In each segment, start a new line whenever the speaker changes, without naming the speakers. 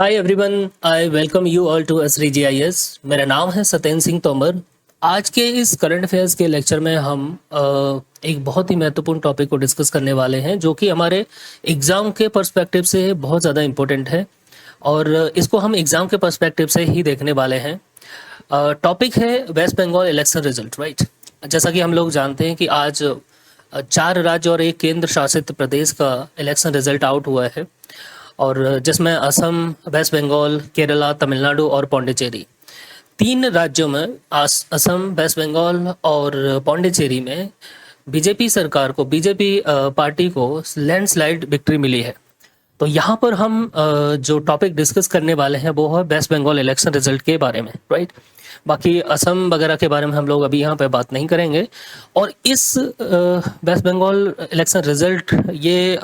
Hi everyone, I welcome you all to Esri GIS. मेरा नाम है सत्येंद्र सिंह तोमर। आज के इस करंट अफेयर्स के लेक्चर में हम एक बहुत ही महत्वपूर्ण टॉपिक को डिस्कस करने वाले हैं जो कि हमारे एग्ज़ाम के पर्सपेक्टिव से बहुत ज़्यादा इम्पोर्टेंट है और इसको हम एग्ज़ाम के पर्सपेक्टिव से ही देखने वाले हैं। टॉपिक है West Bengal election result, right. जैसा कि हम लोग जानते हैं कि आज 4 राज्य और एक केंद्र शासित प्रदेश का इलेक्शन रिजल्ट आउट हुआ है और जिसमें असम, वेस्ट बंगाल, केरला, तमिलनाडु और पौंडीचेरी 3 राज्यों में असम, वेस्ट बंगाल और पौंडीचेरी में बीजेपी सरकार को, बीजेपी पार्टी को लैंडस्लाइड विक्ट्री मिली है। तो यहाँ पर हम जो टॉपिक डिस्कस करने वाले हैं वो है वेस्ट बंगाल इलेक्शन रिजल्ट के बारे में, राइट। बाकी असम वगैरह के बारे में हम लोग अभी यहाँ पे बात नहीं करेंगे। और इस वेस्ट बंगाल इलेक्शन रिजल्ट ये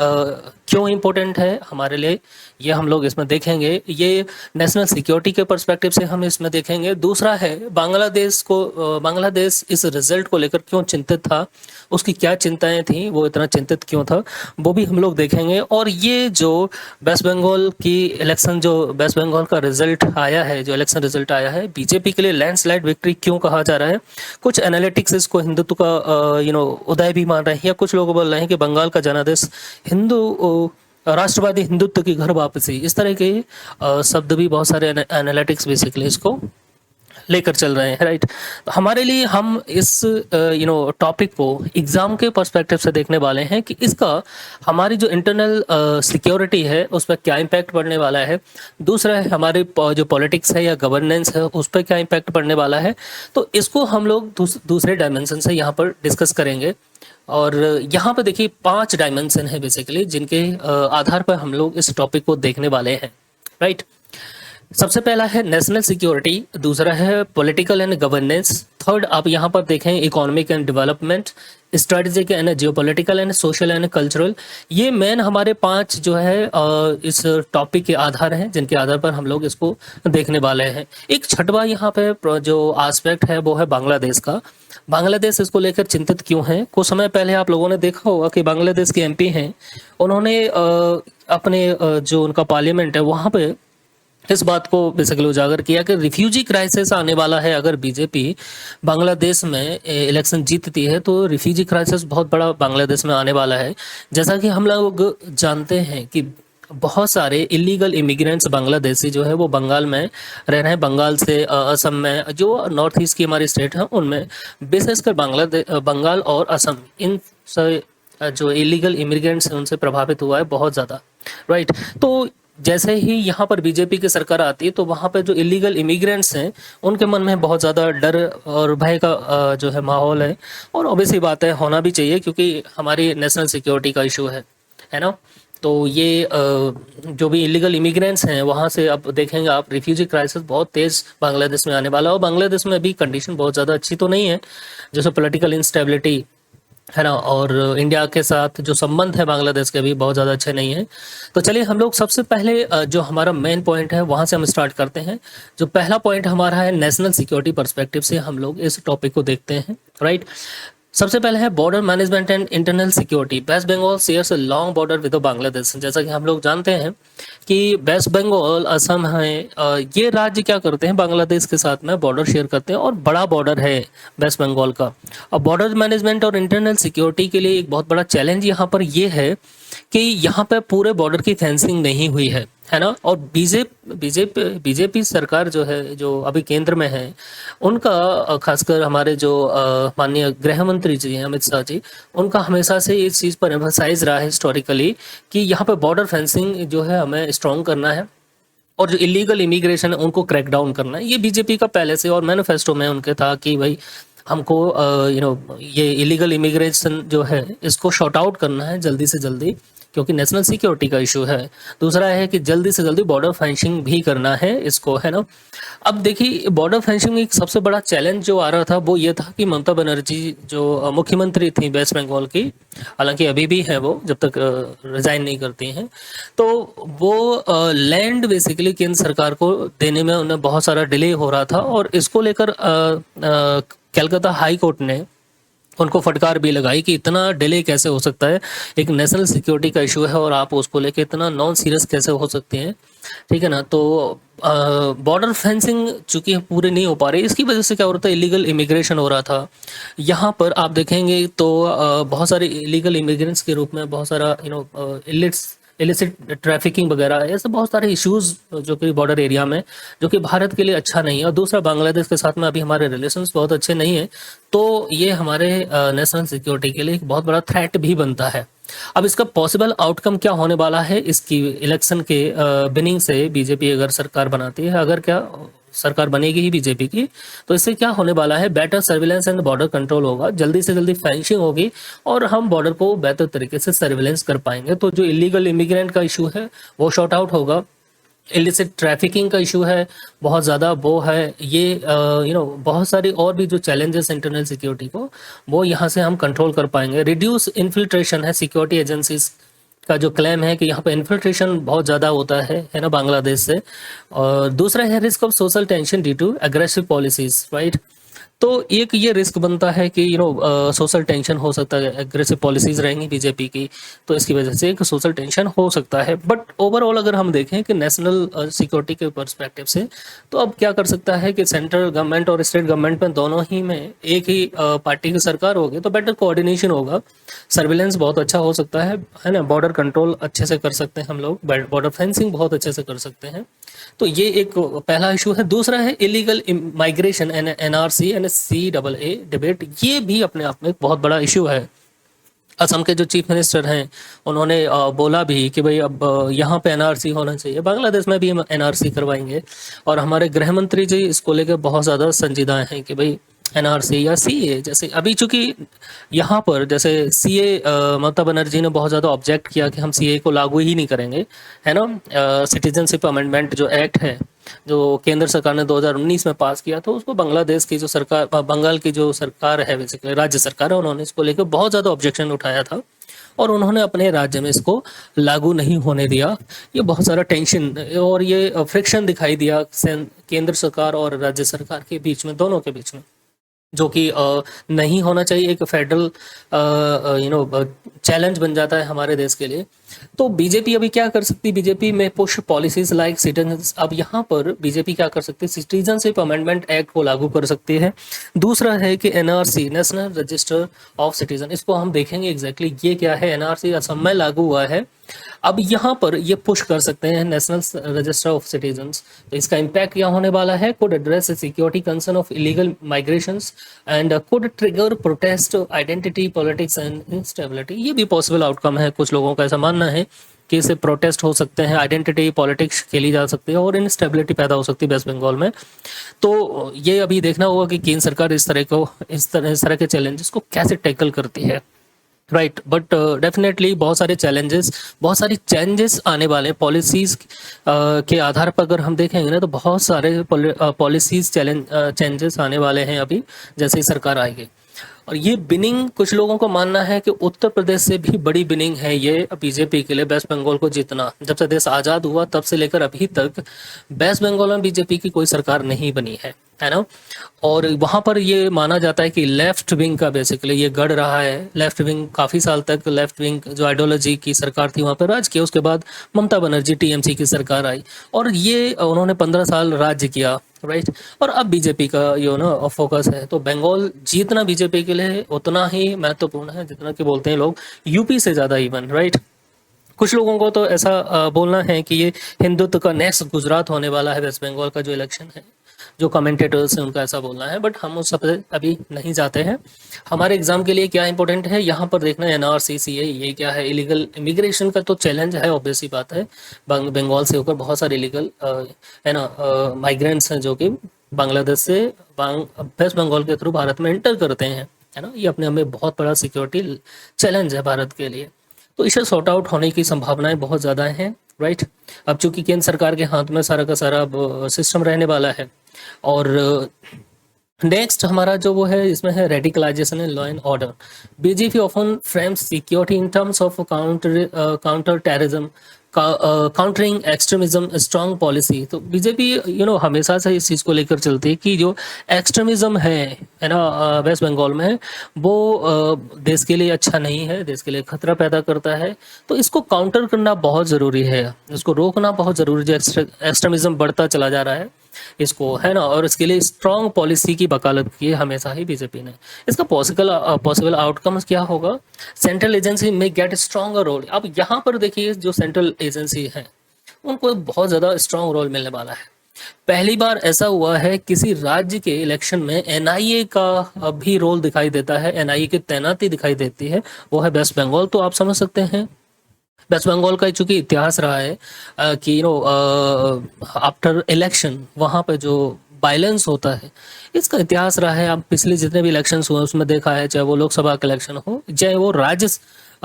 क्यों इम्पोर्टेंट है हमारे लिए, ये हम लोग इसमें देखेंगे। ये नेशनल सिक्योरिटी के पर्सपेक्टिव से हम इसमें देखेंगे। दूसरा है बांग्लादेश इस रिजल्ट को लेकर क्यों चिंतित था, उसकी क्या चिंताएं थी, वो इतना चिंतित क्यों था, वो भी हम लोग देखेंगे। और ये जो वेस्ट बंगाल की इलेक्शन, जो वेस्ट बंगाल का रिजल्ट आया है, जो इलेक्शन रिजल्ट आया है, बीजेपी के लिए लैंडस्लाइड विक्ट्री क्यों कहा जा रहा है। कुछ एनालिटिक्स इसको हिंदुत्व का उदय भी मान रहे हैं, या कुछ लोग बोल रहे हैं कि बंगाल का जनादेश राष्ट्रवादी हिंदुत्व की घर वापसी, इस तरह के शब्द भी बहुत सारे एनालिटिक्स बेसिकली इसको लेकर चल रहे हैं, राइट। तो हमारे लिए हम इस टॉपिक को एग्जाम के पर्सपेक्टिव से देखने वाले हैं कि इसका हमारी जो इंटरनल सिक्योरिटी है उस पर क्या इम्पैक्ट पड़ने वाला है। दूसरा है हमारे जो पॉलिटिक्स है या गवर्नेंस है उस पर क्या इम्पैक्ट पड़ने वाला है। तो इसको हम लोग दूसरे डायमेंशन से यहाँ पर डिस्कस करेंगे। और यहाँ पे देखिए 5 डायमेंशन है बेसिकली, जिनके आधार पर हम लोग इस टॉपिक को देखने वाले हैं, राइट। सबसे पहला है नेशनल सिक्योरिटी, दूसरा है पॉलिटिकल एंड गवर्नेंस, थर्ड आप यहाँ पर देखें economic and development, strategic and geopolitical and social and cultural. ये मेन हमारे 5 जो है इस टॉपिक के आधार हैं, जिनके आधार पर हम लोग इसको देखने वाले हैं। एक छठवां यहाँ पे जो एस्पेक्ट है वो है बांग्लादेश का। बांग्लादेश इसको लेकर चिंतित क्यों है। कुछ समय पहले आप लोगों ने देखा होगा कि बांग्लादेश के एमपी हैं, उन्होंने अपने जो उनका पार्लियामेंट है वहाँ पे इस बात को बेसिकली उजागर किया कि रिफ्यूजी क्राइसिस आने वाला है। अगर बीजेपी बांग्लादेश में इलेक्शन जीतती है तो रिफ्यूजी क्राइसिस बहुत बड़ा बांग्लादेश में आने वाला है। जैसा कि हम लोग जानते हैं कि बहुत सारे इलीगल इमिग्रेंट्स बांग्लादेशी जो है वो बंगाल में रह रहे हैं। बंगाल से असम में, जो नॉर्थ ईस्ट की हमारी स्टेट है उनमें विशेषकर बंगाल और असम, इन से जो इलीगल इमिग्रेंट्स हैं उनसे प्रभावित हुआ है बहुत ज़्यादा, राइट। तो जैसे ही यहाँ पर बीजेपी की सरकार आती है तो वहाँ पर जो इलीगल इमिग्रेंट्स हैं उनके मन में बहुत ज़्यादा डर और भय का जो है माहौल है। और ऑब्वियसली बात है, होना भी चाहिए क्योंकि हमारी नेशनल सिक्योरिटी का इशू है ना। तो ये जो भी इलीगल इमिग्रेंट्स हैं वहाँ से अब देखेंगे आप, रिफ्यूजी क्राइसिस बहुत तेज़ बांग्लादेश में आने वाला है। और बांग्लादेश में अभी कंडीशन बहुत ज़्यादा अच्छी तो नहीं है, जैसे पॉलिटिकल इंस्टेबिलिटी है ना, और इंडिया के साथ जो संबंध है बांग्लादेश के भी बहुत ज़्यादा अच्छे नहीं है। तो चलिए हम लोग सबसे पहले जो हमारा मेन पॉइंट है वहाँ से हम स्टार्ट करते हैं। जो पहला पॉइंट हमारा है नेशनल सिक्योरिटी पर्सपेक्टिव से हम लोग इस टॉपिक को देखते हैं, राइट। सबसे पहले है border management and internal security. West Bengal shares a long border with Bangladesh. जैसा कि हम लोग जानते हैं कि वेस्ट बंगाल, असम है, ये राज्य क्या करते हैं, बांग्लादेश के साथ में बॉर्डर शेयर करते हैं और बड़ा बॉर्डर है वेस्ट बंगाल का। अब बॉर्डर मैनेजमेंट और इंटरनल सिक्योरिटी के लिए एक बहुत बड़ा चैलेंज यहाँ पर ये है कि यहाँ पे पूरे बॉर्डर की फेंसिंग नहीं हुई है ना। और बीजेपी सरकार जो है, जो अभी केंद्र में है, उनका खासकर हमारे जो माननीय गृह मंत्री जी हैं अमित शाह जी, उनका हमेशा से इस चीज़ पर एम्फसाइज रहा है हिस्टोरिकली कि यहाँ पे बॉर्डर फेंसिंग जो है हमें स्ट्रॉन्ग करना है और जो इलीगल इमिग्रेशन है उनको क्रैक डाउन करना है। ये बीजेपी का पहले से और मैनिफेस्टो में उनके था कि भाई हमको ये इलीगल इमिग्रेशन जो है इसको शॉर्ट आउट करना है जल्दी से जल्दी, क्योंकि नेशनल सिक्योरिटी का इशू है। दूसरा है कि जल्दी से जल्दी बॉर्डर फेंसिंग भी करना है इसको, है ना। अब देखिए बॉर्डर फेंसिंग में एक सबसे बड़ा चैलेंज जो आ रहा था वो ये था कि ममता बनर्जी जो मुख्यमंत्री थी वेस्ट बंगाल की, हालांकि अभी भी है वो जब तक रिजाइन नहीं करती हैं, तो वो लैंड बेसिकली केंद्र सरकार को देने में उन्हें बहुत सारा डिले हो रहा था। और इसको लेकर कलकत्ता हाई कोर्ट ने उनको फटकार भी लगाई कि इतना डिले कैसे हो सकता है, एक नेशनल सिक्योरिटी का इशू है और आप उसको लेके इतना नॉन सीरियस कैसे हो सकते हैं, ठीक है ना। तो बॉर्डर फेंसिंग चूंकि पूरी नहीं हो पा रही, इसकी वजह से क्या हो रहा था, इलीगल इमिग्रेशन हो रहा था। यहाँ पर आप देखेंगे तो बहुत सारे इलीगल इमिग्रेंट्स के रूप में बहुत सारा इलिसिट ट्रैफिकिंग वगैरह ऐसे बहुत सारे इश्यूज जो कि बॉर्डर एरिया में, जो कि भारत के लिए अच्छा नहीं है। और दूसरा, बांग्लादेश के साथ में अभी हमारे रिलेशंस बहुत अच्छे नहीं है, तो ये हमारे नेशनल सिक्योरिटी के लिए एक बहुत बड़ा थ्रेट भी बनता है। अब इसका पॉसिबल आउटकम क्या होने वाला है इसकी इलेक्शन के बिनिंग से, बीजेपी अगर सरकार बनाती है, अगर क्या सरकार बनेगी ही बीजेपी की, तो इससे क्या होने वाला है, better surveillance and border control होगा, जल्दी से जल्दी फेंसिंग होगी और हम बॉर्डर को बेहतर तरीके से सर्विलेंस कर पाएंगे। तो जो इलीगल इमिग्रेंट का इशू है वो शॉर्ट आउट होगा, इलिसिट ट्रैफिकिंग का इशू है बहुत ज़्यादा, वो है ये बहुत सारी और भी जो चैलेंजेस इंटरनल सिक्योरिटी को, वो यहाँ से हम कंट्रोल कर पाएंगे। रिड्यूस इन्फिल्ट्रेशन है, सिक्योरिटी एजेंसीज का जो क्लेम है कि यहाँ पे इन्फिल्ट्रेशन बहुत ज़्यादा होता है ना, बांग्लादेश से। और दूसरा है risk of social tension due to aggressive policies, right. तो एक ये रिस्क बनता है कि सोशल टेंशन हो सकता है, एग्रेसिव पॉलिसीज रहेंगी बीजेपी की, तो इसकी वजह से एक सोशल टेंशन हो सकता है। बट ओवरऑल अगर हम देखें कि नेशनल सिक्योरिटी के पर्सपेक्टिव से, तो अब क्या कर सकता है कि सेंट्रल गवर्नमेंट और स्टेट गवर्नमेंट में दोनों ही में एक ही पार्टी की सरकार होगी, तो बेटर कोऑर्डिनेशन होगा, सर्विलेंस बहुत अच्छा हो सकता है ना, बॉर्डर कंट्रोल अच्छे से कर सकते हैं हम लोग, बॉर्डर फेंसिंग बहुत अच्छे से कर सकते हैं। तो ये एक पहला इशू है। दूसरा है illegal migration, NRC and CAA debate, ये भी अपने आप में एक बहुत बड़ा इशू है। असम के जो चीफ मिनिस्टर हैं उन्होंने बोला भी कि भाई अब यहाँ पे एनआरसी होना चाहिए, बांग्लादेश में भी हम एनआरसी करवाएंगे। और हमारे गृह मंत्री जी इसको लेकर बहुत ज़्यादा संजीदा हैं कि भाई एनआरसी या CA, जैसे अभी चूंकि यहाँ पर जैसे CA ममता बनर्जी ने बहुत ज़्यादा ऑब्जेक्ट किया कि हम CA को लागू ही नहीं करेंगे, है ना। सिटीजनशिप अमेंडमेंट जो एक्ट है जो केंद्र सरकार ने 2019 में पास किया, तो उसको बांग्लादेश की जो सरकार, बंगाल की जो सरकार है, बेसिकली राज्य सरकार है, उन्होंने इसको लेकर बहुत ज़्यादा ऑब्जेक्शन उठाया था और उन्होंने अपने राज्य में इसको लागू नहीं होने दिया। ये बहुत सारा टेंशन और ये फ्रिक्शन दिखाई दिया केंद्र सरकार और राज्य सरकार के बीच में, दोनों के बीच में, जो कि नहीं होना चाहिए। एक फेडरल चैलेंज बन जाता है हमारे देश के लिए। तो बीजेपी अभी क्या कर सकती है, बीजेपी में पुश पॉलिसीज लाइक सिटीजन, अब यहाँ पर बीजेपी क्या कर सकती है, सिटीजनशिप अमेंडमेंट एक्ट को लागू कर सकती है। दूसरा है कि NRC, national register of citizen, इसको हम देखेंगे एग्जैक्टली ये क्या है। NRC असम में लागू हुआ है, अब यहाँ पर ये पुश कर सकते हैं नेशनल रजिस्टर ऑफ सिटीजन्स। तो इसका इम्पैक्ट क्या होने वाला है, could address security concern of illegal migrations and could trigger protest, identity politics and instability. ये भी पॉसिबल आउटकम है, कुछ लोगों का ऐसा मानना है कि इससे प्रोटेस्ट हो सकते हैं, आइडेंटिटी पॉलिटिक्स खेली जा सकती है और इंस्टेबिलिटी पैदा हो सकती है वेस्ट बंगाल में। तो ये अभी देखना होगा कि केंद्र सरकार इस तरह के चैलेंजेस को कैसे टैकल करती है, राइट। बट डेफिनेटली बहुत सारे चैलेंजेस, बहुत सारी चेंजेस आने वाले हैं पॉलिसीज के आधार पर। अगर हम देखेंगे ना तो बहुत सारे पॉलिसीज चेंजेस आने वाले हैं अभी जैसे ही सरकार आएगी। और ये बिनिंग, कुछ लोगों को मानना है कि उत्तर प्रदेश से भी बड़ी बिनिंग है ये बीजेपी के लिए, वेस्ट बंगाल को जीतना। जब से देश आज़ाद हुआ तब से लेकर अभी तक वेस्ट बंगाल में बीजेपी की कोई सरकार नहीं बनी है ना। और वहाँ पर ये माना जाता है कि लेफ्ट विंग का बेसिकली ये गढ़ रहा है। लेफ्ट विंग काफ़ी साल तक, लेफ्ट विंग जो आइडियोलॉजी की सरकार थी वहाँ पर राज किया। उसके बाद ममता बनर्जी TMC की सरकार आई और ये उन्होंने 15 साल राज्य किया, राइट। और अब बीजेपी का फोकस है। तो बंगाल जीतना बीजेपी के लिए उतना ही महत्वपूर्ण है जितना कि बोलते हैं लोग यूपी से ज़्यादा इवन, राइट। कुछ लोगों को तो ऐसा बोलना है कि ये हिंदुत्व का नेक्स्ट गुजरात होने वाला है वेस्ट बंगाल का जो इलेक्शन है। जो कमेंटेटर्स हैं उनका ऐसा बोलना है, बट हम उस सब अभी नहीं जाते हैं। हमारे एग्जाम के लिए क्या इंपॉर्टेंट है यहाँ पर देखना है, NRC CA ये क्या है। इलीगल इमिग्रेशन का तो चैलेंज है, ऑब्वियस ही बात है। बंगाल से होकर बहुत सारे इलीगल है ना माइग्रेंट्स हैं जो कि बांग्लादेश से वेस्ट बंगाल के थ्रू भारत में एंटर करते हैं, है ना। ये अपने में बहुत बड़ा सिक्योरिटी चैलेंज है भारत के लिए। तो इसे सॉर्ट आउट होने की संभावनाएं बहुत ज़्यादा हैं, राइट। अब चूंकि केंद्र सरकार के हाथ में सारा का सारा सिस्टम रहने वाला है। और नेक्स्ट हमारा जो वो है इसमें है radicalisation and law and order. BJP often frames security in terms of counter terrorism, countering extremism strong policy. तो बीजेपी हमेशा से इस चीज़ को लेकर चलती है कि जो एक्सट्रीमिज्म है ना, वेस्ट बंगाल में, वो देश के लिए अच्छा नहीं है, देश के लिए खतरा पैदा करता है। तो इसको काउंटर करना बहुत ज़रूरी है, इसको रोकना बहुत ज़रूरी है। जो एक्सट्रीमिज्म बढ़ता चला जा रहा है इसको, है ना, और इसके लिए स्ट्रांग पॉलिसी की वकालत की है हमेशा ही बीजेपी ने। इसका पॉसिबल आउटकम्स क्या होगा? सेंट्रल एजेंसी में गेट स्ट्रॉन्गर रोल। अब यहाँ पर देखिए, जो सेंट्रल एजेंसी है उनको बहुत ज़्यादा स्ट्रांग रोल मिलने वाला है। पहली बार ऐसा हुआ है किसी राज्य के इलेक्शन में एनआईए का भी रोल दिखाई देता है, एनआईए की तैनाती दिखाई देती है, वो है वेस्ट बंगाल। तो आप समझ सकते हैं वेस्ट बंगाल का चूंकि इतिहास रहा है कि आफ्टर इलेक्शन वहाँ पे जो वायलेंस होता है, इसका इतिहास रहा है। आप पिछले जितने भी इलेक्शंस हुए उसमें देखा है, चाहे वो लोकसभा का इलेक्शन हो, चाहे वो राज्य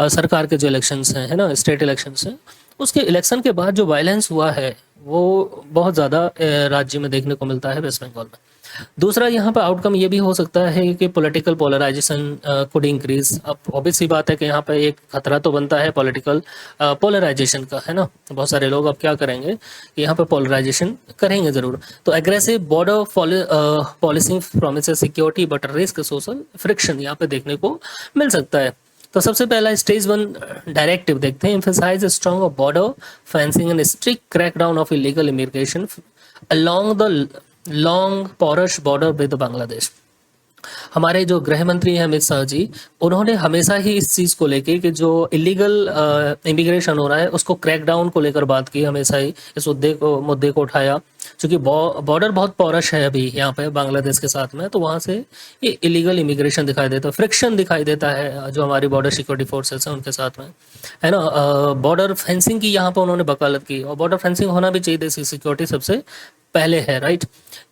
सरकार के जो इलेक्शंस हैं, है ना, स्टेट इलेक्शंस हैं, उसके इलेक्शन के बाद जो वायलेंस हुआ है वो बहुत ज़्यादा राज्य में देखने को मिलता है, वेस्ट बंगाल में। दूसरा यहाँ पे आउटकम ये भी हो सकता है कि पॉलिटिकल पोलराइजेशन कुड इंक्रीज। अब ऑब्वियस सी बात है कि यहाँ पे एक खतरा तो बनता है पॉलिटिकल पोलराइजेशन का, है ना। बहुत सारे लोग अब क्या करेंगे कि यहाँ पे पोलराइजेशन करेंगे ज़रूर। तो aggressive border policing promises security but risk social friction यहाँ पे देखने को मिल सकता है। तो सबसे पहला स्टेज 1 डायरेक्टिव देखते हैं, emphasise strong of border fencing and strict crackdown of illegal immigration along the long porous border with Bangladesh. हमारे जो गृह मंत्री हैं अमित शाह जी, उन्होंने हमेशा ही इस चीज़ को लेके कि जो इलीगल इमिग्रेशन हो रहा है उसको क्रैकडाउन को लेकर बात की, हमेशा ही इस मुद्दे को उठाया। क्योंकि बॉर्डर बहुत पोरश है अभी यहाँ पे बांग्लादेश के साथ में, तो वहाँ से ये इलीगल इमिग्रेशन दिखाई देता है, फ्रिक्शन दिखाई देता है जो हमारी बॉर्डर सिक्योरिटी फोर्सेस हैं उनके साथ में, है ना। बॉर्डर फेंसिंग की यहाँ पर उन्होंने वकालत की, और बॉर्डर फेंसिंग होना भी चाहिए, देश की सिक्योरिटी सबसे पहले है, राइट।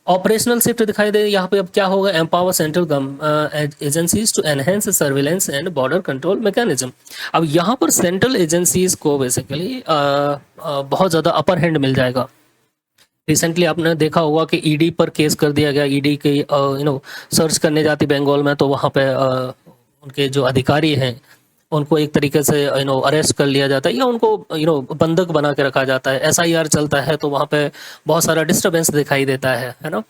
ऑपरेशनल शिफ्ट दिखाई दे यहाँ पे। अब क्या होगा? Empower central agencies to enhance surveillance and border control mechanism. अब यहाँ पर सेंट्रल एजेंसीज को बेसिकली बहुत ज़्यादा अपर हैंड मिल जाएगा। रिसेंटली आपने देखा होगा कि ईडी पर केस कर दिया गया, ईडी के सर्च करने जाती बंगाल में, तो वहाँ पे उनके जो अधिकारी हैं उनको एक तरीके से अरेस्ट कर लिया जाता है, या उनको बंधक बना के रखा जाता है, एसआईआर चलता है, तो वहाँ पे बहुत सारा डिस्टर्बेंस दिखाई देता है ना।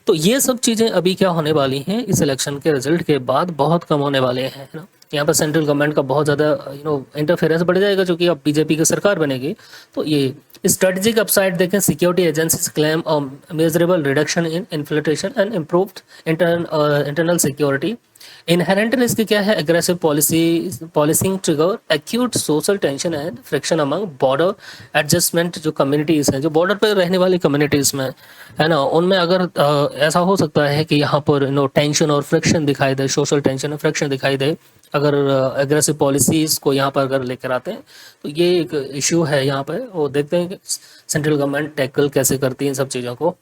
तो ये सब चीज़ें अभी क्या होने वाली हैं, इस इलेक्शन के रिजल्ट के बाद बहुत कम होने वाले हैं, है ना। यहाँ पर सेंट्रल गवर्नमेंट का बहुत ज़्यादा इंटरफेरेंस बढ़ जाएगा, क्योंकि अब बीजेपी की सरकार बनेगी। तो ये स्ट्रेटेजिक अपसाइड देखें, security agencies claim measurable reduction in inflation and improved internal security. Inherent risk क्या है? Aggressive policing trigger acute social tension and friction among border adjustment. जो कम्युनिटीज़ हैं, जो बॉर्डर पर रहने वाली कम्युनिटीज़ में, है ना, उनमें अगर ऐसा हो सकता है कि यहाँ पर टेंशन और फ्रिक्शन दिखाई दे, सोशल टेंशन और फ्रिक्शन दिखाई दे, अगर एग्रेसिव पॉलिसीज़ को यहाँ पर अगर लेकर आते हैं, तो ये एक इशू है यहाँ पर। वो देखते हैं कि सेंट्रल गवर्नमेंट टैकल कैसे करती है इन सब चीज़ों को।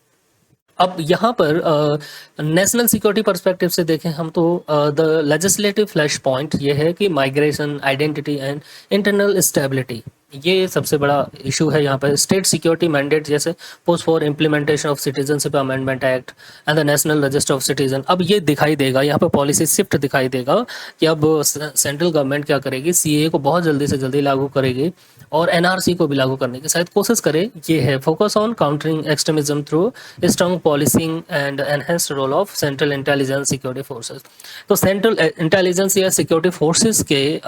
अब यहाँ पर नेशनल सिक्योरिटी पर्सपेक्टिव से देखें हम, तो द लेजिस्लेटिव फ्लैश पॉइंट ये है कि migration, identity and internal stability, ये सबसे बड़ा इशू है यहाँ पर। स्टेट सिक्योरिटी मैंडेट जैसे post for implementation of citizenship amendment act and the national register of citizen. अब ये दिखाई देगा, यहाँ पर पॉलिसी शिफ्ट दिखाई देगा कि अब सेंट्रल गवर्नमेंट क्या करेगी, सीए को बहुत जल्दी से जल्दी लागू करेगी, और एनआरसी को भी लागू करने की शायद कोशिश करे। ये है focus on countering extremism through strong policing and enhanced role of central intelligence security forces. तो सेंट्रल इंटेलिजेंस या सिक्योरिटी फोर्सेस के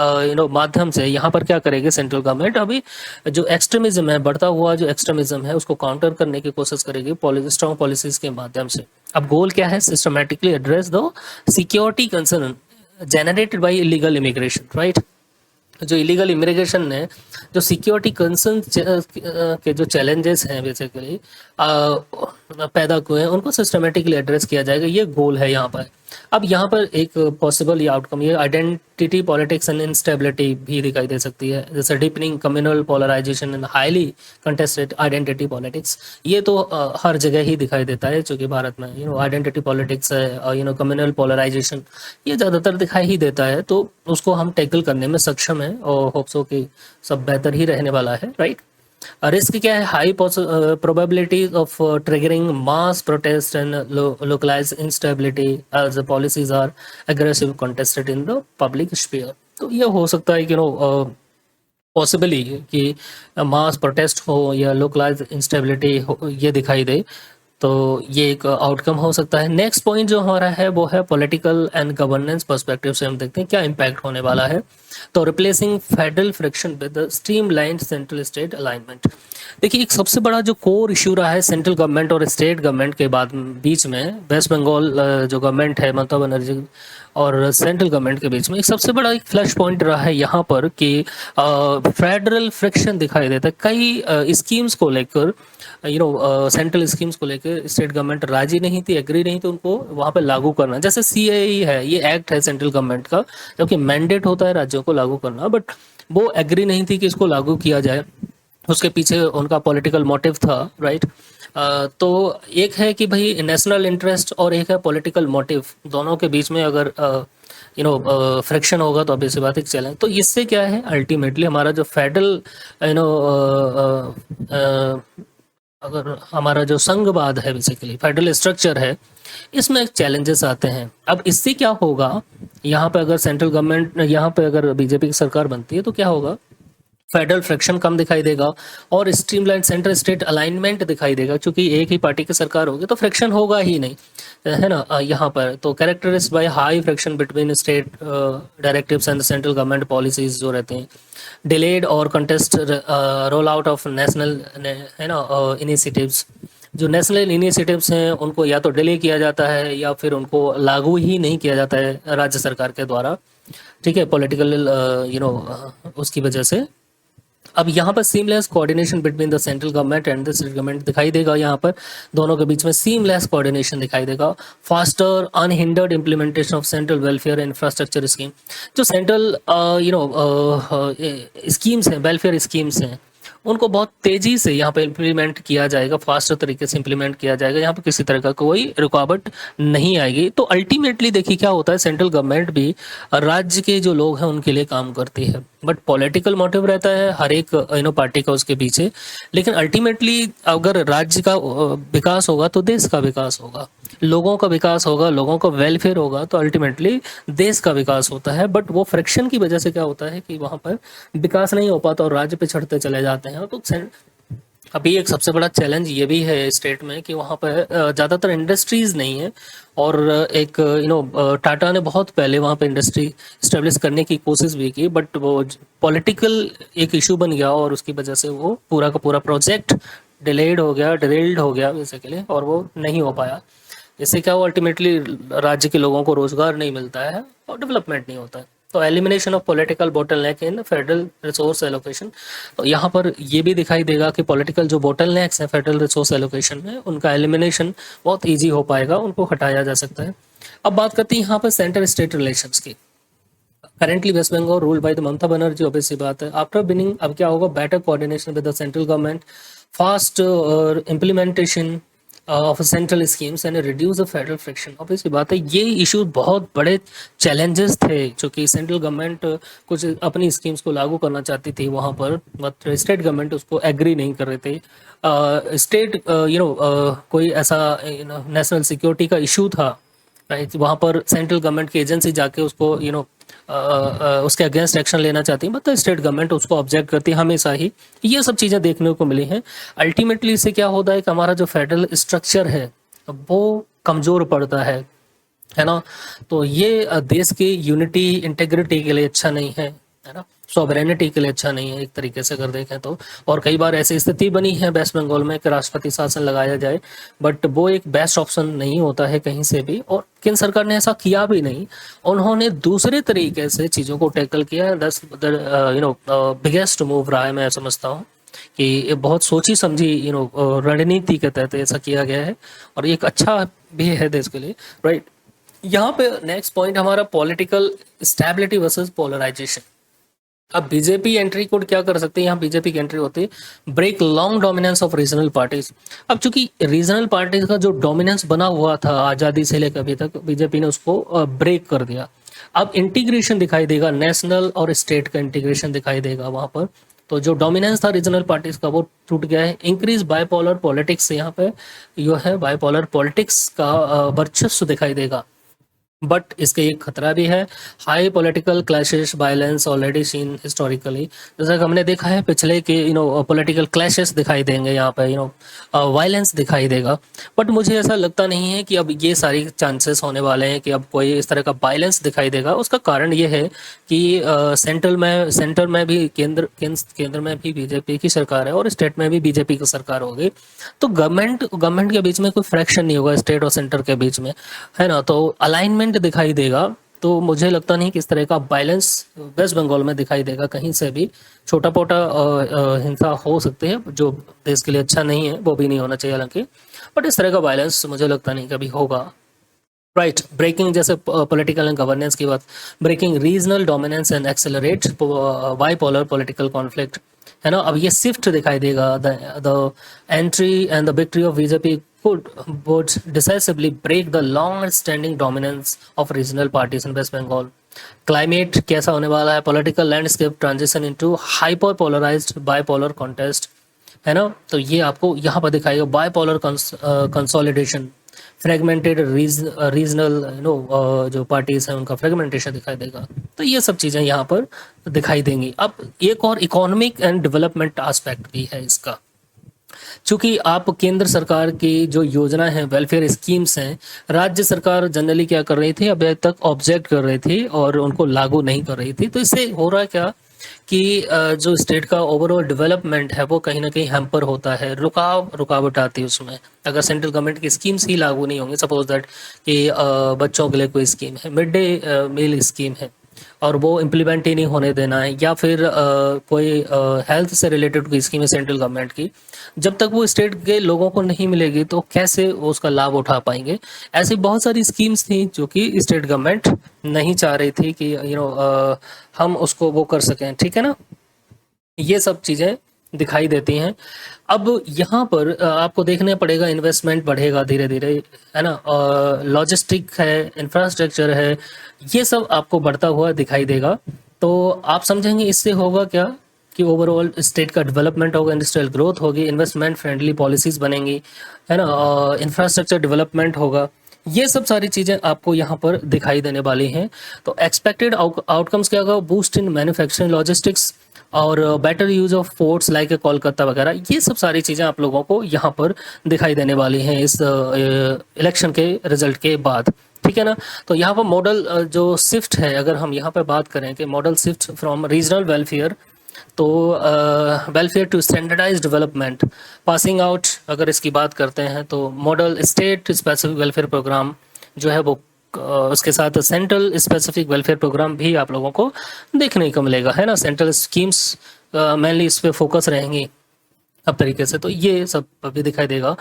माध्यम से यहाँ पर क्या करेगी सेंट्रल गवर्नमेंट, अभी जो एक्सट्रीमिज्म है, बढ़ता हुआ जो एक्सट्रीमिज्म है, उसको काउंटर करने की कोशिश करेगी स्ट्रॉन्ग पॉलिसीज के माध्यम से। अब गोल क्या है? Systematically address the security concern generated by illegal immigration, right. जो इलीगल इमिग्रेशन ने जो सिक्योरिटी कंसर्न के जो चैलेंजेस हैं बेसिकली पैदा हुए हैं, उनको सिस्टमेटिकली एड्रेस किया जाएगा, ये गोल है यहाँ पर। अब यहाँ पर एक पॉसिबल ये आउटकम, ये आइडेंटिटी पॉलिटिक्स एंड इंस्टेबिलिटी भी दिखाई दे सकती है, जैसे deepening communal polarisation and highly contested identity politics. ये तो हर जगह ही दिखाई देता है, क्योंकि भारत में आइडेंटिटी पॉलिटिक्स है, कम्युनल पोलराइजेशन, ये ज़्यादातर दिखाई ही देता है। तो उसको हम टैकल करने में सक्षम हैं, और होप्सो कि सब बेहतर ही रहने वाला है, राइट। रिस्क क्या है? High probability of triggering mass protest and localise instability as policies are aggressive contested in the public sphere. तो ये हो सकता है कि पॉसिबली कि मास प्रोटेस्ट हो या लोकलाइज इंस्टेबिलिटी हो, ये दिखाई दे, तो ये एक आउटकम हो सकता है। नेक्स्ट पॉइंट जो हमारा है वो है पॉलिटिकल एंड गवर्नेंस पर्सपेक्टिव से हम देखते हैं क्या इम्पैक्ट होने वाला है। तो replacing federal friction with streamlined central state alignment. देखिए, एक सबसे बड़ा जो कोर इशू रहा है सेंट्रल गवर्नमेंट और स्टेट गवर्नमेंट के बाद बीच में, वेस्ट बंगाल जो गवर्नमेंट है ममता बनर्जी और सेंट्रल गवर्नमेंट के बीच में, एक सबसे बड़ा एक फ्लैश पॉइंट रहा है यहाँ पर कि फेडरल फ्रिक्शन दिखाई देता है कई स्कीम्स को लेकर। सेंट्रल स्कीम्स को लेकर स्टेट गवर्नमेंट राजी नहीं थी, एग्री नहीं थी उनको वहाँ पे लागू करना। जैसे सीएए है, ये एक्ट है सेंट्रल गवर्नमेंट का, जबकि मैंडेट होता है राज्यों को लागू करना, बट वो एग्री नहीं थी कि इसको लागू किया जाए। उसके पीछे उनका पॉलिटिकल मोटिव था, राइट। तो एक है कि भाई नेशनल इंटरेस्ट और एक है पॉलिटिकल मोटिव, दोनों के बीच में अगर फ्रिक्शन होगा तो ऑब्वियस सी बात है चैलेंज। तो इससे क्या है, अल्टीमेटली हमारा जो फेडरल यू नो अगर हमारा जो संघवाद है, बेसिकली फेडरल स्ट्रक्चर है, इसमें चैलेंजेस आते हैं। अब इससे क्या होगा, यहाँ पे अगर सेंट्रल गवर्नमेंट, यहाँ पे अगर बीजेपी की सरकार बनती है तो क्या होगा, फेडरल फ्रैक्शन कम दिखाई देगा और स्ट्रीमलाइन सेंटर स्टेट अलाइनमेंट दिखाई देगा। क्योंकि एक ही पार्टी की सरकार होगी तो फ्रैक्शन होगा ही नहीं, है ना। यहाँ पर तो characterised by high fraction between state directives and central government policies जो रहते हैं, डिलेड और contest roll out of national, है ना, इनिशिएटिव्स। जो नेशनल इनिशिएटिव्स हैं उनको या तो डिले किया जाता है या फिर उनको लागू ही नहीं किया जाता है राज्य सरकार के द्वारा, ठीक है, पॉलिटिकल उसकी वजह से। अब यहाँ पर seamless coordination between the central government and the state government दिखाई देगा। यहाँ पर दोनों के बीच में सीमलेस कोऑर्डिनेशन दिखाई देगा। Faster unhindered implementation of central welfare infrastructure scheme. जो सेंट्रल स्कीम्स हैं, वेलफेयर स्कीम्स हैं, उनको बहुत तेजी से यहाँ पे इम्प्लीमेंट किया जाएगा, फास्टर तरीके से इम्प्लीमेंट किया जाएगा। यहाँ पे किसी तरह का कोई रुकावट नहीं आएगी। तो अल्टीमेटली देखिए क्या होता है, सेंट्रल गवर्नमेंट भी राज्य के जो लोग हैं उनके लिए काम करती है, बट पॉलिटिकल मोटिव रहता है हर एक पार्टी का उसके पीछे। लेकिन अल्टीमेटली अगर राज्य का विकास होगा तो देश का विकास होगा, लोगों का विकास होगा, लोगों का वेलफेयर होगा, तो अल्टीमेटली देश का विकास होता है। बट वो फ्रिक्शन की वजह से क्या होता है कि वहाँ पर विकास नहीं हो पाता और राज्य पिछड़ते चले जाते हैं। तो अभी एक सबसे बड़ा चैलेंज ये भी है स्टेट में कि वहाँ पर ज़्यादातर इंडस्ट्रीज नहीं है। और एक टाटा ने बहुत पहले वहाँ पे इंडस्ट्री इस्टेब्लिश करने की कोशिश भी की, बट वो पॉलिटिकल एक इशू बन गया और उसकी वजह से वो पूरा का पूरा प्रोजेक्ट डिलेड हो गया, डिरेल्ड हो गया बेसिकली, और वो नहीं हो पाया। इससे क्या हुआ, अल्टीमेटली राज्य के लोगों को रोजगार नहीं मिलता है और डेवलपमेंट नहीं होता है। तो elimination of political bottleneck in federal resource allocation. तो यहाँ पर ये भी दिखाई देगा कि पॉलिटिकल जो बोटलनेक्स हैं फेडरल रिसोर्स एलोकेशन में, उनका एलिमिनेशन बहुत ईजी हो पाएगा, उनको हटाया जा सकता है। अब बात करते हैं यहाँ पर सेंटर स्टेट रिलेशंस की। Currently West Bengal ruled by the Mamata Banerjee, obvious सी बात है। आफ्टर बिनिंग अब क्या होगा, better coordination with the central government, fast implementation of central schemes and reduce the federal friction. Obviously बात है, ये इशू बहुत बड़े चैलेंजेस थे, क्योंकि सेंट्रल गवर्नमेंट कुछ अपनी स्कीम्स को लागू करना चाहती थी वहाँ पर, बट स्टेट गवर्नमेंट उसको एग्री नहीं कर रहे थे। स्टेट कोई ऐसा नेशनल सिक्योरिटी का इशू था, राइट, वहाँ पर सेंट्रल गवर्नमेंट की एजेंसी जाके उसको उसके अगेंस्ट एक्शन लेना चाहती है, मतलब स्टेट गवर्नमेंट उसको ऑब्जेक्ट करती है हमेशा ही। ये सब चीज़ें देखने को मिली हैं। अल्टीमेटली इससे क्या होता है कि हमारा जो फेडरल स्ट्रक्चर है वो कमज़ोर पड़ता है ना। तो ये देश की यूनिटी इंटेग्रिटी के लिए अच्छा नहीं है ना, सॉवरेनिटी के लिए अच्छा नहीं है एक तरीके से अगर देखें तो। और कई बार ऐसी स्थिति बनी है वेस्ट बंगाल में कि राष्ट्रपति शासन लगाया जाए, बट वो एक बेस्ट ऑप्शन नहीं होता है कहीं से भी, और केंद्र सरकार ने ऐसा किया भी नहीं। उन्होंने दूसरे तरीके से चीज़ों को टैकल किया। दस बिगेस्ट मूव रहा है, मैं समझता हूँ कि ये बहुत सोची समझी रणनीति के तहत ऐसा किया गया है, और ये एक अच्छा भी है देश के लिए, राइट। यहाँ पे नेक्स्ट पॉइंट हमारा पॉलिटिकल स्टेबिलिटी वर्सेस पोलराइजेशन। अब बीजेपी एंट्री कोड क्या कर सकते हैं, यहाँ बीजेपी की एंट्री होती है break long dominance of regional parties. अब चूंकि रीजनल पार्टीज का जो डोमिनेंस बना हुआ था आज़ादी से लेकर अभी तक, बीजेपी ने उसको ब्रेक कर दिया। अब इंटीग्रेशन दिखाई देगा, नेशनल और स्टेट का इंटीग्रेशन दिखाई देगा वहाँ पर। तो जो डोमिनेंस था रीजनल पार्टीज का वो टूट गया है। इंक्रीज बायपोलर पॉलिटिक्स, यहाँ पे जो है बायपोलर पॉलिटिक्स का वर्चस्व दिखाई देगा। बट इसके एक खतरा भी है। High political clashes violence already seen historically, जैसा कि हमने देखा है पिछले कि पॉलिटिकल क्लैशेस दिखाई देंगे यहाँ पे, वायलेंस दिखाई देगा। बट मुझे ऐसा लगता नहीं है कि अब ये सारी चांसेस होने वाले हैं कि अब कोई इस तरह का वायलेंस दिखाई देगा। उसका कारण ये है कि सेंटर में भी केंद्र में भी बीजेपी की सरकार है और स्टेट में भी बीजेपी की सरकार होगी। तो गवर्नमेंट के बीच में कोई फ्रैक्शन नहीं होगा स्टेट और सेंटर के बीच में, है ना। तो अलाइनमेंट दिखाई देगा। तो मुझे लगता नहीं कि इस तरह का बैलेंस वेस्ट बंगाल में दिखाई देगा कहीं से भी। छोटा मोटा हिंसा हो सकती है जो देश के लिए अच्छा नहीं है, वो भी नहीं होना चाहिए हालांकि। बट इस तरह का बैलेंस मुझे लगता नहीं कभी होगा। राइट, ब्रेकिंग जैसे पॉलिटिकल एंड गवर्नेंस की बात, breaking regional dominance and accelerate bipolar political conflict, है ना। अब ये शिफ्ट दिखाई देगा। The entry and the victory of BJP would decisively break the long standing dominance of regional parties in West Bengal. Climate कैसा होने वाला है, political landscape transition into hyper polarised bipolar contest, है ना। तो ये आपको यहाँ पर दिखाएगा बाइपोलर कंसोलिडेशन, फ्रेगमेंटेड रीजनल जो पार्टीज हैं उनका फ्रेगमेंटेशन दिखाई देगा। तो ये सब चीज़ें यहाँ पर दिखाई देंगी। अब एक और इकोनॉमिक एंड डेवलपमेंट एस्पेक्ट भी है इसका। चूंकि आप केंद्र सरकार की जो योजना है, वेलफेयर स्कीम्स हैं, राज्य सरकार जनरली क्या कर रही थी, अभी तक ऑब्जेक्ट कर रही थी और उनको लागू नहीं कर रही थी। तो इससे हो रहा है क्या कि जो स्टेट का ओवरऑल डेवलपमेंट है वो कहीं ना कहीं हैम्पर होता है, रुकावट आती है उसमें। अगर सेंट्रल गवर्नमेंट की स्कीम्स ही लागू नहीं होंगी, सपोज दैट कि बच्चों के लिए कोई स्कीम है, मिड डे मील स्कीम है, और वो इम्प्लीमेंट ही नहीं होने देना है, या फिर कोई हेल्थ से रिलेटेड कोई स्कीम है सेंट्रल गवर्नमेंट की, जब तक वो स्टेट के लोगों को नहीं मिलेगी तो कैसे वो उसका लाभ उठा पाएंगे। ऐसी बहुत सारी स्कीम्स थी जो कि स्टेट गवर्नमेंट नहीं चाह रही थी कि हम उसको वो कर सकें, ठीक है ना। ये सब चीज़ें दिखाई देती हैं। अब यहाँ पर आपको देखने पड़ेगा इन्वेस्टमेंट बढ़ेगा धीरे धीरे, है ना। लॉजिस्टिक है, इंफ्रास्ट्रक्चर है, ये सब आपको बढ़ता हुआ दिखाई देगा। तो आप समझेंगे इससे होगा क्या कि ओवरऑल स्टेट का डेवलपमेंट होगा, इंडस्ट्रियल ग्रोथ होगी, इन्वेस्टमेंट फ्रेंडली पॉलिसीज बनेंगी, है ना, इंफ्रास्ट्रक्चर डेवलपमेंट होगा। ये सब सारी चीज़ें आपको यहाँ पर दिखाई देने वाली हैं। तो एक्सपेक्टेड आउटकम्स क्या होगा, बूस्ट इन मैन्युफैक्चरिंग लॉजिस्टिक्स और better use of ports like Kolkata वगैरह, ये सब सारी चीज़ें आप लोगों को यहाँ पर दिखाई देने वाली हैं इस इलेक्शन के रिजल्ट के बाद, ठीक है ना। तो यहाँ पर मॉडल जो शिफ्ट है, अगर हम यहाँ पर बात करें कि model shift from regional welfare to welfare to standardise development, passing out अगर इसकी बात करते हैं तो model state specific welfare programme जो है वो उसके साथ सेंट्रल स्पेसिफिक वेलफेयर प्रोग्राम भी आप लोगों को देखने को मिलेगा, है ना। सेंट्रल स्कीम्स मेनली इस पे फोकस रहेंगी अब तरीके से, तो ये सब भी दिखाई देगा।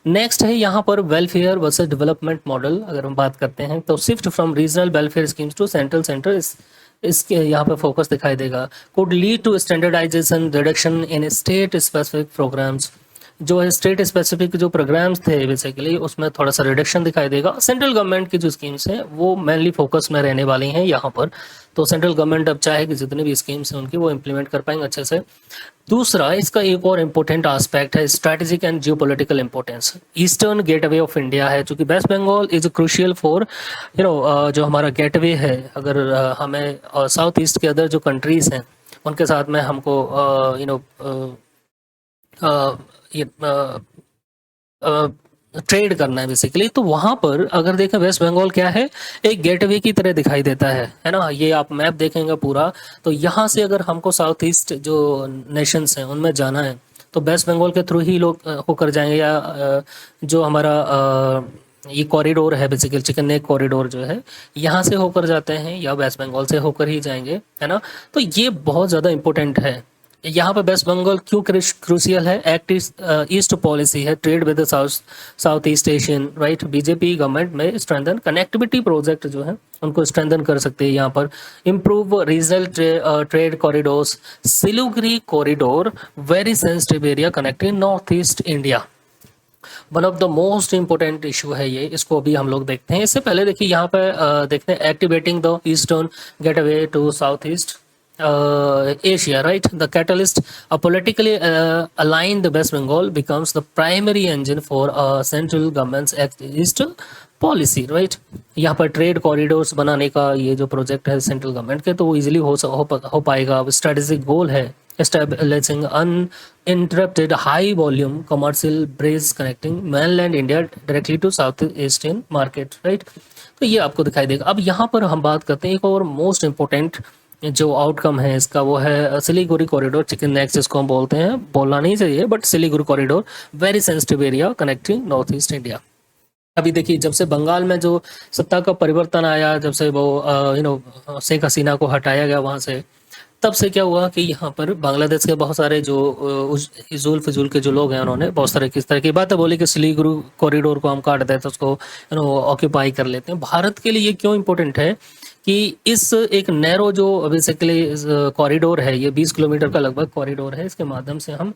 नेक्स्ट है यहाँ पर वेलफेयर वर्सेस डेवलपमेंट मॉडल, अगर हम बात करते हैं तो shift from regional welfare schemes to central इसके यहाँ पे फोकस दिखाई देगा। Could lead to standardisation reduction in state specific programmes, जो है स्टेट स्पेसिफिक जो प्रोग्राम्स थे बेसिकली उसमें थोड़ा सा रिडक्शन दिखाई देगा। सेंट्रल गवर्नमेंट की जो स्कीम्स हैं वो मेनली फोकस में रहने वाली हैं यहाँ पर। तो सेंट्रल गवर्नमेंट अब चाहे कि जितनी भी स्कीम्स हैं उनकी वो इम्प्लीमेंट कर पाएंगे अच्छे से। दूसरा इसका एक और इम्पोर्टेंट एस्पेक्ट है strategic and geopolitical importance. Eastern gateway of India है, चूंकि West Bengal is crucial for जो हमारा गेटवे है, अगर हमें साउथ ईस्ट के अदर जो कंट्रीज हैं उनके साथ में हमको ये ट्रेड करना है बेसिकली, तो वहाँ पर अगर देखें वेस्ट बंगाल क्या है, एक गेटवे की तरह दिखाई देता है ना। ये आप मैप देखेंगे पूरा, तो यहाँ से अगर हमको साउथ ईस्ट जो नेशंस हैं उनमें जाना है तो वेस्ट बंगाल के थ्रू ही लोग होकर जाएंगे, या जो हमारा ये कॉरिडोर है बेसिकली चिकन नेक कॉरिडोर जो है यहाँ से होकर जाते हैं, या वेस्ट बंगाल से होकर ही जाएंगे, है ना। तो ये बहुत ज़्यादा इंपॉर्टेंट है। यहाँ पे वेस्ट बंगाल क्यों क्रूशियल है, एक्ट ईस्ट पॉलिसी है, trade with south east Asian, right. BJP government में स्ट्रेंथन कनेक्टिविटी प्रोजेक्ट जो है उनको स्ट्रेंथन कर सकते हैं यहाँ पर। Improve regional trade corridors, Siliguri corridor very sensitive area connecting north east India, one of the most important issue है ये, इसको अभी हम लोग देखते हैं। इससे पहले देखिए यहाँ पे देखते हैं activating the eastern gateway to south east Asia, right? The catalyst, a politically aligned West Bengal becomes the primary engine for central government's east policy, right. यहाँ पर ट्रेड कॉरिडोर्स बनाने का ये जो प्रोजेक्ट है सेंट्रल गवर्नमेंट के, तो वो इजीली हो पाएगा। अब स्ट्रेटेजिक गोल है establishing uninterrupted high volume commercial bridge connecting mainland India directly to South Asian market, right। तो ये आपको दिखाई देगा। अब यहाँ पर हम बात करते हैं एक और मोस्ट इम्पोर्टेंट जो आउटकम है इसका, वो है सिलीगुड़ी कॉरिडोर, चिकन नेक जिसको हम बोलते हैं, बोलना नहीं चाहिए but Siliguri corridor very sensitive area connecting north east India. अभी देखिए जब से बंगाल में जो सत्ता का परिवर्तन आया, जब से वो शेख हसीना को हटाया गया वहाँ से, तब से क्या हुआ कि यहाँ पर बांग्लादेश के बहुत सारे जो हिजूल फिजूल के जो लोग हैं उन्होंने बहुत सारे किस तरह की बातें बोली कि सिलीगुड़ी कॉरिडोर को हम काट दें तो उसको ऑक्यूपाई कर लेते हैं। भारत के लिए ये क्यों इम्पोर्टेंट है कि इस एक नैरो जो बेसिकली कॉरिडोर है, ये 20 किलोमीटर का लगभग कॉरिडोर है, इसके माध्यम से हम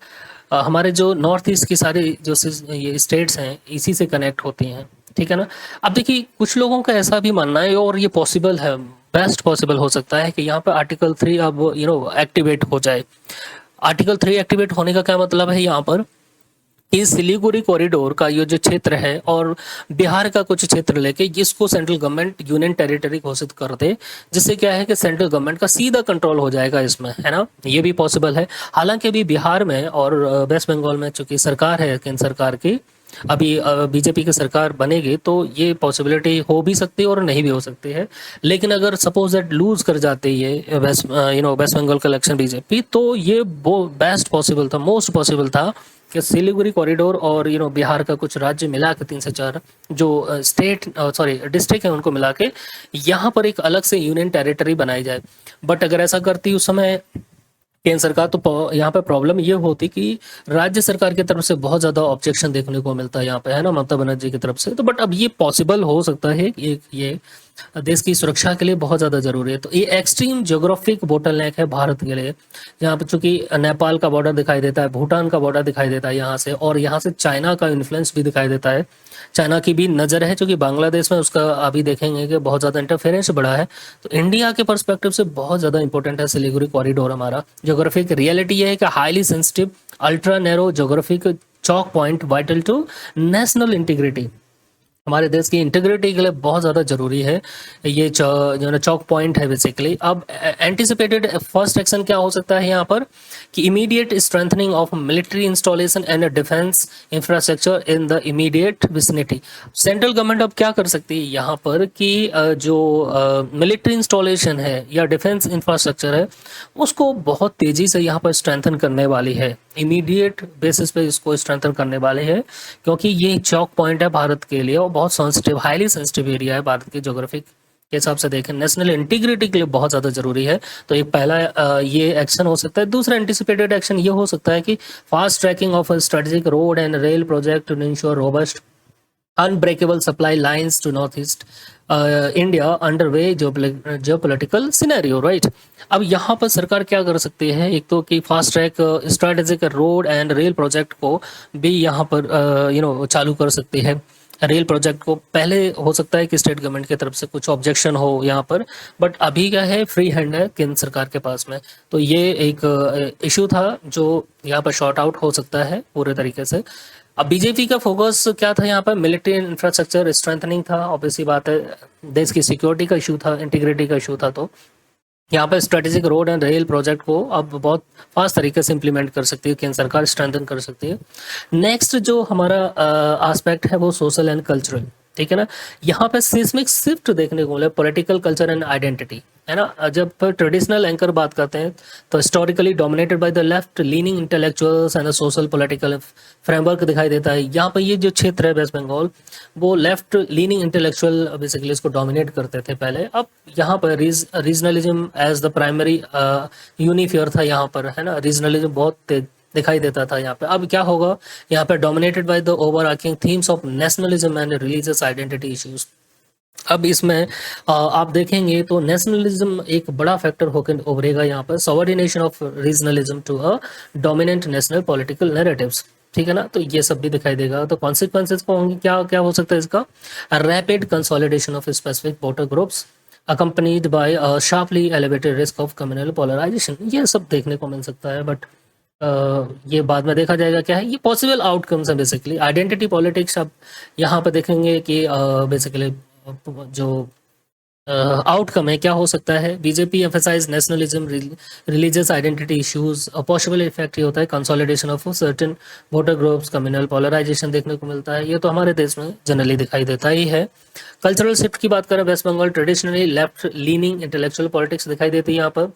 हमारे जो नॉर्थ ईस्ट की सारी जो ये स्टेट्स हैं इसी से कनेक्ट होती हैं, ठीक है ना। अब देखिए कुछ लोगों का ऐसा भी मानना है और ये पॉसिबल है, बेस्ट पॉसिबल हो सकता है कि यहाँ पर आर्टिकल 3 अब एक्टिवेट हो जाए। आर्टिकल 3 एक्टिवेट होने का क्या मतलब है यहाँ पर कि सिलीगुड़ी कॉरिडोर का ये जो क्षेत्र है और बिहार का कुछ क्षेत्र लेके इसको सेंट्रल गवर्नमेंट यूनियन टेरिटरी घोषित कर दे, जिससे क्या है कि सेंट्रल गवर्नमेंट का सीधा कंट्रोल हो जाएगा इसमें, है ना। ये भी पॉसिबल है। हालांकि अभी बिहार में और वेस्ट बंगाल में चूंकि सरकार है केंद्र सरकार की, अभी बीजेपी की सरकार बनेगी तो ये पॉसिबिलिटी हो भी सकती है और नहीं भी हो सकती है। लेकिन अगर सपोज दैट लूज कर जाते ये वेस्ट बंगाल का इलेक्शन बीजेपी, तो ये वो बेस्ट पॉसिबल था, मोस्ट पॉसिबल था कि सिलीगुड़ी कॉरिडोर और बिहार का कुछ राज्य मिला के 3 से 4 जो डिस्ट्रिक्ट है उनको मिला के यहाँ पर एक अलग से यूनियन टेरिटरी बनाई जाए। बट अगर ऐसा करती उस समय केंद्र सरकार, तो यहाँ पे प्रॉब्लम ये होती कि राज्य सरकार की तरफ से बहुत ज़्यादा ऑब्जेक्शन देखने को मिलता है यहाँ पे, है ना, ममता बनर्जी की तरफ से। तो बट अब ये पॉसिबल हो सकता है, ये देश की सुरक्षा के लिए बहुत ज़्यादा जरूरी है। तो ये एक्सट्रीम ज्योग्राफिक बोटलनेक है भारत के लिए, यहाँ पे चूंकि नेपाल का बॉर्डर दिखाई देता है, भूटान का बॉर्डर दिखाई देता है यहाँ से, और यहाँ से चाइना का इन्फ्लुएंस भी दिखाई देता है, चाइना की भी नज़र है, क्योंकि बांग्लादेश में उसका अभी देखेंगे कि बहुत ज़्यादा इंटरफेरेंस बढ़ा है। तो इंडिया के पर्सपेक्टिव से बहुत ज़्यादा इंपॉर्टेंट है सिलीगुड़ी कॉरिडोर हमारा। ज्योग्राफिक रियलिटी ये है कि highly sensitive ultra narrow geographic choke point vital to national integrity, हमारे देश की इंटीग्रिटी के लिए बहुत ज़्यादा जरूरी है ये जो ना चौक पॉइंट है बेसिकली। अब एंटिसिपेटेड फर्स्ट एक्शन क्या हो सकता है यहाँ पर कि immediate strengthening of military installation and defence infrastructure in the immediate vicinity. Central government अब क्या कर सकती है यहाँ पर कि जो मिलिट्री इंस्टॉलेशन है या डिफेंस इंफ्रास्ट्रक्चर है उसको बहुत तेज़ी से यहाँ पर स्ट्रेंथन करने वाली है, इमीडिएट बेसिस पे इसको स्ट्रेंथन करने वाले हैं, क्योंकि ये चौक पॉइंट है भारत के लिए और बहुत सेंसिटिव, हाईली सेंसिटिव एरिया है भारत के ज्योग्राफिक के हिसाब से देखें, नेशनल इंटीग्रिटी के लिए बहुत ज़्यादा जरूरी है। तो एक पहला ये एक्शन हो सकता है। दूसरा एंटिसिपेटेड एक्शन ये हो सकता है कि fast tracking of strategic road and rail project to ensure robust unbreakable supply lines to northeast India underway geopolitical scenario, right। अब यहाँ पर सरकार क्या कर सकती है, एक तो कि fast track strategic road and rail project को भी यहाँ पर चालू कर सकती है। रेल प्रोजेक्ट को पहले हो सकता है कि स्टेट गवर्नमेंट की तरफ से कुछ ऑब्जेक्शन हो यहाँ पर, बट अभी क्या है, फ्री हैंड है केंद्र सरकार के पास में। तो ये एक इशू था जो यहाँ पर शॉर्ट आउट हो सकता है पूरे तरीके से। अब बीजेपी का फोकस क्या था यहाँ पर, मिलिट्री इंफ्रास्ट्रक्चर स्ट्रेंथनिंग था, ऑब्वियसली बात है, देश की सिक्योरिटी का इशू था, इंटीग्रिटी का इशू था। तो यहाँ पर strategic road and rail project को अब बहुत फास्ट तरीके से इंप्लीमेंट कर सकती है केंद्र सरकार, स्ट्रेंथन कर सकती है। नेक्स्ट जो हमारा एस्पेक्ट है वो सोशल एंड कल्चरल, ठीक है ना। यहाँ पे सिस्मिक शिफ्ट देखने को मिले, पॉलिटिकल कल्चर एंड आइडेंटिटी, है ना। जब ट्रेडिशनल एंकर बात करते हैं तो historically dominated by the left leaning intellectuals and social political framework दिखाई देता है। यहाँ पर ये जो क्षेत्र है वेस्ट बंगाल, वो लेफ्ट लीनिंग इंटेलेक्चुअल बेसिकली इसको डोमिनेट करते थे पहले। अब यहाँ पर रीजनलिज्म एज द प्राइमरी यूनिफियर था यहाँ पर, है ना, रीजनलिज्म बहुत दिखाई देता था यहाँ पे। अब क्या होगा, यहाँ पे dominated by the overarching themes of nationalism and religious identity issues. अब इसमें आप देखेंगे तो नेशनलिज्म एक बड़ा फैक्टर होकर उभरेगा यहाँ पर, subordination of regionalism to a dominant national political narratives, ठीक है ना। तो ये सब भी दिखाई देगा। तो कॉन्सिक्वेंसेज को होंगे, क्या क्या हो सकता है इसका, rapid consolidation of specific voter groups accompanied by a sharply elevated risk of communal polarization। ये सब देखने को मिल सकता है। बट ये बाद में देखा जाएगा क्या है, ये पॉसिबल आउटकम्स है बेसिकली। आइडेंटिटी पॉलिटिक्स आप यहाँ पर देखेंगे कि बेसिकली जो आउटकम है क्या हो सकता है। BJP emphasise nationalism, religious identity issues. Possible effect ये होता है consolidation of certain voter groups, communal polarisation देखने को मिलता है। ये तो हमारे देश में जनरली दिखाई देता ही है। कल्चरल शिफ्ट की बात करें, West Bengal traditionally left leaning intellectual politics दिखाई देती है यहाँ पर।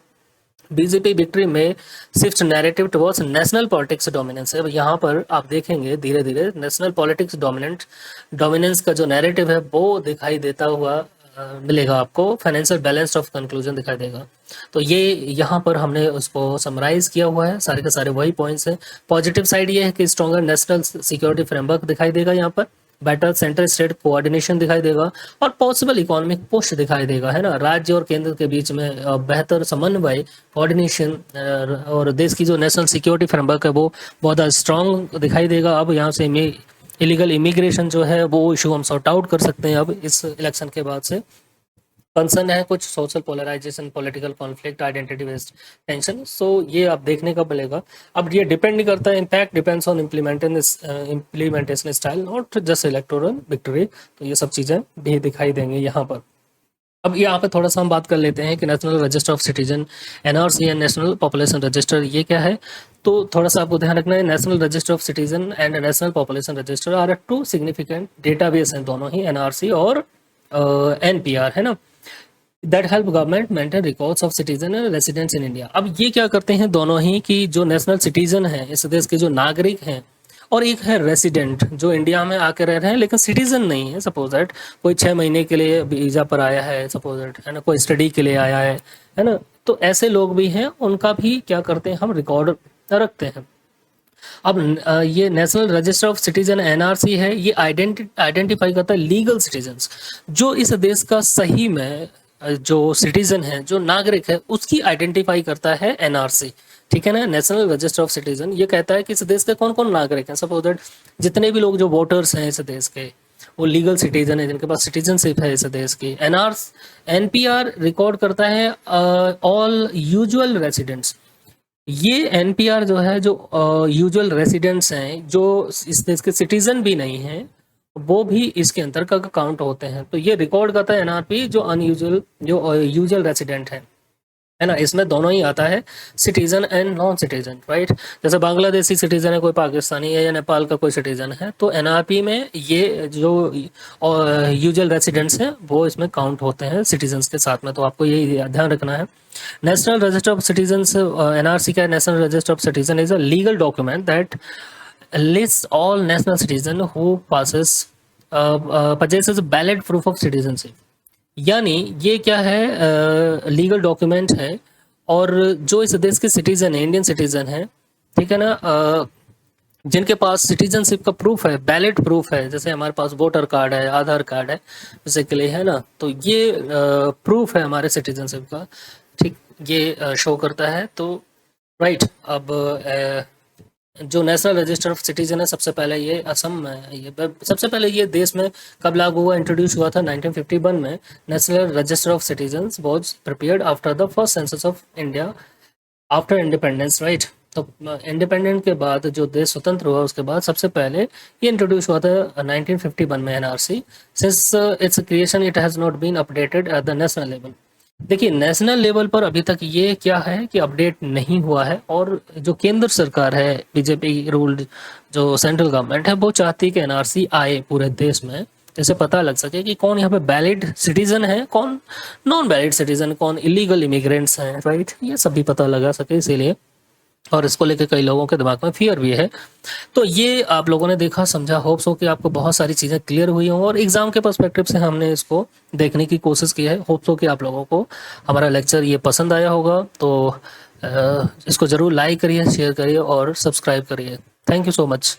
बीजेपी विक्ट्री में shift narrative towards national politics dominance है। यहाँ पर आप देखेंगे धीरे धीरे नेशनल पॉलिटिक्स डोमिनेंस का जो नैरेटिव है वो दिखाई देता हुआ मिलेगा आपको। फाइनेंशियल बैलेंस ऑफ कंक्लूजन दिखाई देगा। तो ये यहाँ पर हमने उसको समराइज किया हुआ है, सारे के सारे वही पॉइंट्स हैं। पॉजिटिव साइड ये है कि स्ट्रॉन्गर नेशनल सिक्योरिटी फ्रेमवर्क दिखाई देगा यहाँ पर, बेटर सेंट्रल स्टेट कोऑर्डिनेशन दिखाई देगा, और पॉसिबल इकोनॉमिक पुश दिखाई देगा, है ना। राज्य और केंद्र के बीच में बेहतर समन्वय, कोऑर्डिनेशन, और देश की जो नेशनल सिक्योरिटी फ्रेमवर्क है वो बहुत स्ट्रांग दिखाई देगा। अब यहाँ से इलीगल इमिग्रेशन जो है वो इशू हम सॉर्ट आउट कर सकते हैं अब इस इलेक्शन के बाद से। कंसर्न है कुछ social polarisation, political conflict, identity based tension. So ये आप देखने का मिलेगा। अब ये डिपेंड नहीं करता, impact depends on implementation style, not just electoral victory. तो ये सब चीज़ें भी दिखाई देंगे यहाँ पर। अब यहाँ पे थोड़ा सा हम बात कर लेते हैं कि national register of citizen, NRC and national population register ये क्या है। तो थोड़ा सा आपको ध्यान रखना है, national register of citizen and national population register are two significant database हैं दोनों ही, एनआरसी और एनपीआर, है ना, that help government maintain records of citizen and residents in India. अब ये क्या करते हैं दोनों ही कि जो नेशनल सिटीजन है, इस देश के जो नागरिक हैं, और एक है रेसिडेंट जो इंडिया में आके रह रहे हैं लेकिन सिटीजन नहीं है। सपोज दैट कोई 6 महीने के लिए वीजा पर आया है, सपोज दैट, है ना, कोई स्टडी के लिए आया है ना। तो ऐसे लोग भी हैं, उनका भी क्या करते हैं हम रिकॉर्ड रखते हैं। अब ये national register of citizen NRC है, ये आइडेंटिफाई करता है लीगल सिटीजन्स, जो इस देश का सही में जो सिटीजन है, जो नागरिक है, उसकी आइडेंटिफाई करता है एनआरसी। ठीक है ना। नेशनल रजिस्टर ऑफ सिटीजन ये कहता है कि इस देश के कौन कौन नागरिक हैं। सपोज दैट जितने भी लोग जो वोटर्स हैं इस देश के, वो लीगल सिटीजन है, जिनके पास सिटीजनशिप है इस देश की। एनपीआर रिकॉर्ड करता है ऑल यूजुअल रेसिडेंट्स। ये एनपीआर जो है, जो यूजुअल रेसिडेंट्स हैं, जो इस देश के सिटीजन भी नहीं हैं, वो भी इसके अंतर्गत काउंट होते हैं। तो ये रिकॉर्ड करता है एनआरपी जो अनयूजुअल, जो यूजुअल रेसिडेंट है ना। इसमें दोनों ही आता है, citizen and non citizen, right. जैसे बांग्लादेशी सिटीजन है, कोई पाकिस्तानी है, या नेपाल का कोई सिटीजन है, तो एनआरपी में ये जो यूजुअल रेसिडेंट्स हैं वो इसमें काउंट होते हैं सिटीजन्स के साथ में। तो आपको ये ध्यान रखना है। National register of citizens, NRC का national register of citizen is a legal document that lists all national citizen who possesses valid proof of citizenship। यानी ये क्या है, लीगल डॉक्यूमेंट है, और जो इस देश के सिटीजन है, इंडियन सिटीजन है, ठीक है ना, जिनके पास सिटीजनशिप का प्रूफ है, वैलिड प्रूफ है, जैसे हमारे पास वोटर कार्ड है, आधार कार्ड है बेसिकली, है ना। तो ये प्रूफ है हमारे सिटीजनशिप का, ठीक, ये शो करता है। तो राइट, अब जो नेशनल रजिस्टर ऑफ सिटीजन है, सबसे पहले ये असम में, ये सबसे पहले ये देश में कब लागू हुआ, इंट्रोड्यूस हुआ था 1951 में। National register of citizen was prepared after the first census of India after independence, right. तो इंडिपेंडेंट के बाद, जो देश स्वतंत्र हुआ उसके बाद, सबसे पहले ये इंट्रोड्यूस हुआ था 1951 में NRC. Since its creation it has not been updated at the national level. देखिए, नेशनल लेवल पर अभी तक ये क्या है कि अपडेट नहीं हुआ है, और जो केंद्र सरकार है, बीजेपी रूल्ड जो सेंट्रल गवर्नमेंट है, वो चाहती है कि एनआरसी आए पूरे देश में, जैसे पता लग सके कि कौन यहाँ पे वैलिड सिटीजन है, कौन नॉन वैलिड सिटीजन, कौन इलीगल इमिग्रेंट्स हैं, राइट। ये सब भी पता लगा सके, इसीलिए, और इसको लेकर कई लोगों के दिमाग में फियर भी है। तो ये आप लोगों ने देखा, समझा, होप्स हो कि आपको बहुत सारी चीज़ें क्लियर हुई हों, और एग्जाम के पर्सपेक्टिव से हमने इसको देखने की कोशिश की है। होप्स हो कि आप लोगों को हमारा लेक्चर ये पसंद आया होगा। तो इसको ज़रूर लाइक करिए, शेयर करिए और सब्सक्राइब करिए। Thank you so much.